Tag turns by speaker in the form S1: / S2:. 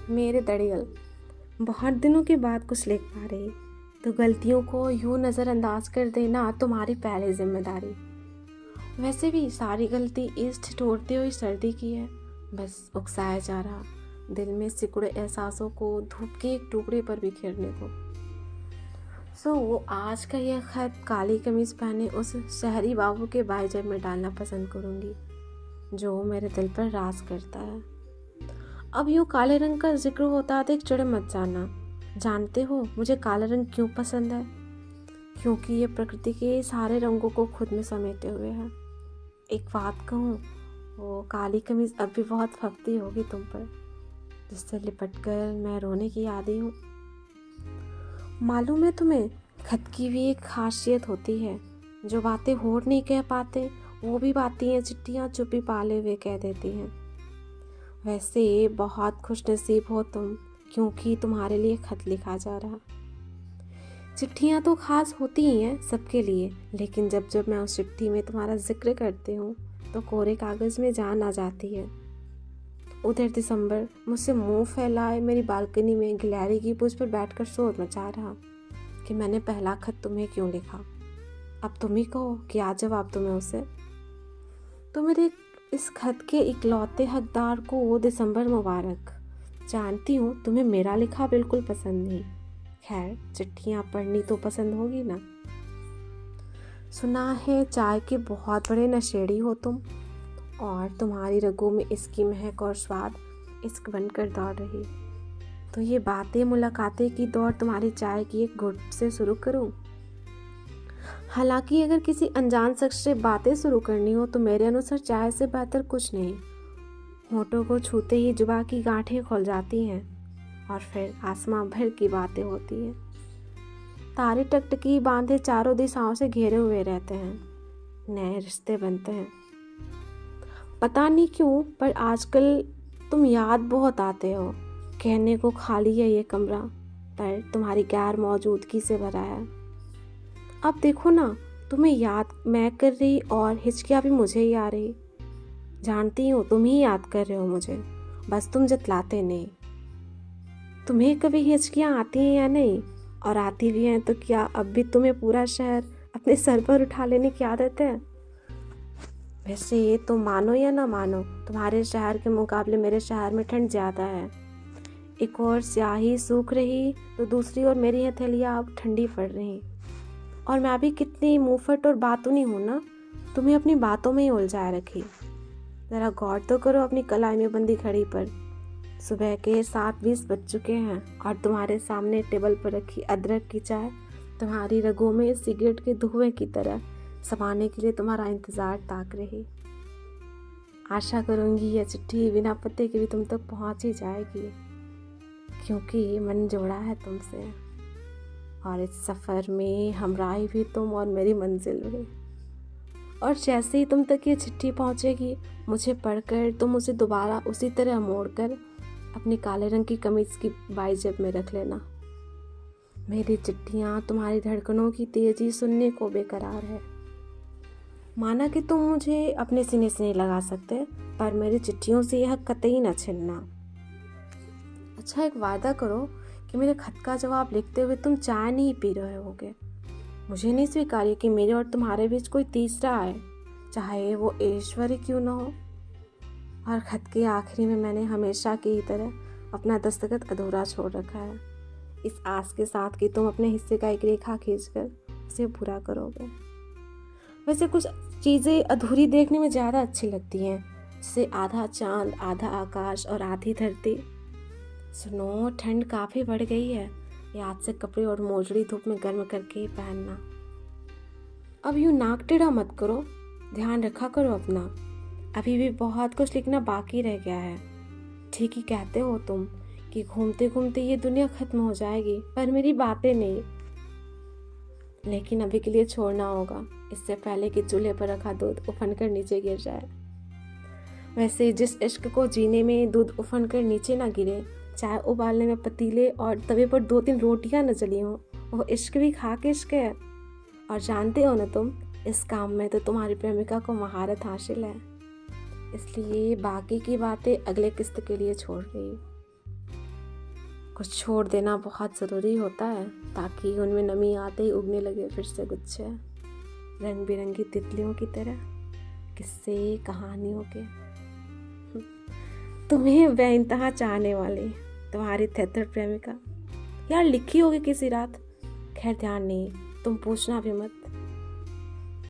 S1: मेरे दड़ियल, बहुत दिनों के बाद कुछ लिख पा रही तो गलतियों को यूँ नज़रअंदाज कर देना तुम्हारी पहली जिम्मेदारी। वैसे भी सारी गलती इस ठिठुरती हुई सर्दी की है, बस उकसाया जा रहा दिल में सिकुड़े एहसासों को धूप के एक टुकड़े पर बिखेरने को। वो आज का यह खत काली कमीज पहने उस शहरी बाबू के बाइजेब में डालना पसंद करूँगी जो मेरे दिल पर राज करता है। अब यूँ काले रंग का जिक्र होता तो एक चिड़ मत जाना। जानते हो मुझे काला रंग क्यों पसंद है? क्योंकि ये प्रकृति के सारे रंगों को खुद में समेटे हुए है। एक बात कहूँ, वो काली कमीज अब भी बहुत फपती होगी तुम पर, जिससे लिपटकर मैं रोने की आदी हूँ। मालूम है तुम्हें, खत की भी एक खासियत होती है। जो बातें होठ नहीं कह पाते वो भी बातें चिट्ठियाँ चुप्पी पाले हुए कह देती हैं। वैसे बहुत खुशनसीब हो तुम, क्योंकि तुम्हारे लिए खत लिखा जा रहा। चिट्ठियाँ तो खास होती ही हैं सबके लिए, लेकिन जब जब मैं उस चिट्ठी में तुम्हारा जिक्र करती हूँ तो कोरे कागज़ में जान आ जाती है। उधर दिसंबर मुझसे मुंह फैलाए मेरी बालकनी में गिलहरी की पूंछ पर बैठकर शोर मचा रहा कि मैंने पहला खत तुम्हें क्यों लिखा। अब तुम ही कहो क्या जवाब तुम्हें उसे। तो मेरे इस खत के इकलौते हकदार को वो दिसंबर मुबारक। जानती हूँ तुम्हें मेरा लिखा बिल्कुल पसंद नहीं, खैर चिट्ठियाँ पढ़नी तो पसंद होगी ना। सुना है चाय के बहुत बड़े नशेड़ी हो तुम, और तुम्हारी रगों में इसकी महक और स्वाद इश्क बनकर दौड़ रही। तो ये बातें मुलाकातें की दौड़ तुम्हारी चाय की एक घुट से शुरू करूं। हालांकि अगर किसी अनजान शख्स से बातें शुरू करनी हो तो मेरे अनुसार चाय से बेहतर कुछ नहीं। होठों को छूते ही जुबान की गांठें खुल जाती हैं और फिर आसमां भर की बातें होती हैं। तारे टकटकी बांधे चारों दिशाओं से घेरे हुए रहते हैं, नए रिश्ते बनते हैं। पता नहीं क्यों पर आजकल तुम याद बहुत आते हो। कहने को खाली है ये कमरा, पर तुम्हारी गैर मौजूदगी से भरा है। अब देखो ना, तुम्हें याद मैं कर रही और हिचकियाँ भी मुझे ही आ रही। जानती हूँ तुम ही याद कर रहे हो मुझे, बस तुम जतलाते नहीं। तुम्हें कभी हिचकियाँ आती हैं या नहीं? और आती भी हैं तो क्या अब भी तुम्हें पूरा शहर अपने सर पर उठा लेने की आदत है? वैसे ये तो मानो या ना मानो, तुम्हारे शहर के मुकाबले मेरे शहर में ठंड ज़्यादा है। एक और स्याही सूख रही तो दूसरी ओर मेरी हथेलियाँ अब ठंडी पड़ रही। और मैं भी कितनी मुंहफट और बातूनी हूँ ना, तुम्हें अपनी बातों में ही उलझाए रखी। ज़रा गौर तो करो अपनी कलाई में बंदी घड़ी पर। सुबह के 7:20 बज चुके हैं और तुम्हारे सामने टेबल पर रखी अदरक की चाय तुम्हारी रगों में सिगरेट के धुएं की तरह समाने के लिए तुम्हारा इंतज़ार ताक रही। आशा करूँगी यह चिट्ठी बिना पते के भी तुम तक पहुँच ही जाएगी, क्योंकि मन जोड़ा है तुमसे और इस सफ़र में हमराही भी तुम और मेरी मंजिल भी। और जैसे ही तुम तक ये चिट्ठी पहुँचेगी, मुझे पढ़कर तुम उसे दोबारा उसी तरह मोड़कर अपनी काले रंग की कमीज की बाईजेब में रख लेना। मेरी चिट्ठियाँ तुम्हारी धड़कनों की तेज़ी सुनने को बेकरार है। माना कि तुम मुझे अपने सीने से नहीं लगा सकते, पर मेरी चिट्ठियों से यह कतई न छिनना। अच्छा, एक वादा करो कि मेरे खत का जवाब लिखते हुए तुम चाय नहीं पी रहे होगे। मुझे नहीं स्वीकार्य कि मेरे और तुम्हारे बीच कोई तीसरा आए, चाहे वो ईश्वर ही क्यों न हो। और खत के आखिरी में मैंने हमेशा की ही तरह अपना दस्तखत अधूरा छोड़ रखा है, इस आस के साथ कि तुम अपने हिस्से का एक रेखा खींचकर उसे पूरा करोगे। वैसे कुछ चीज़ें अधूरी देखने में ज़्यादा अच्छी लगती हैं, जैसे आधा चांद, आधा आकाश और आधी धरती। सुनो, ठंड काफ़ी बढ़ गई है, याद से कपड़े और मोजड़ी धूप में गर्म करके ही पहनना। अब यूँ नाक टेढ़ा मत करो, ध्यान रखा करो अपना। अभी भी बहुत कुछ लिखना बाकी रह गया है। ठीक ही कहते हो तुम कि घूमते घूमते ये दुनिया खत्म हो जाएगी, पर मेरी बातें नहीं। लेकिन अभी के लिए छोड़ना होगा, इससे पहले कि चूल्हे पर रखा दूध उफन कर नीचे गिर जाए। वैसे जिस इश्क को जीने में दूध उफन कर नीचे ना गिरे, चाय उबालने में पतीले और तवे पर 2-3 रोटियां न जली हों, वो इश्क भी खाक इश्क है। और जानते हो ना तुम, इस काम में तो तुम्हारी प्रेमिका को महारत हासिल है। इसलिए बाकी की बातें अगले किस्त के लिए छोड़ रही। कुछ छोड़ देना बहुत ज़रूरी होता है ताकि उनमें नमी आते ही उगने लगे फिर से गुच्छे, रंग बिरंगी तितलियों की तरह, किस्से कहानियों के। तुम्हें बेइंतहा चाहने वाली तुम्हारी थेथर प्रेमिका यार लिखी होगी किसी रात, खैर ध्यान नहीं, तुम पूछना भी मत।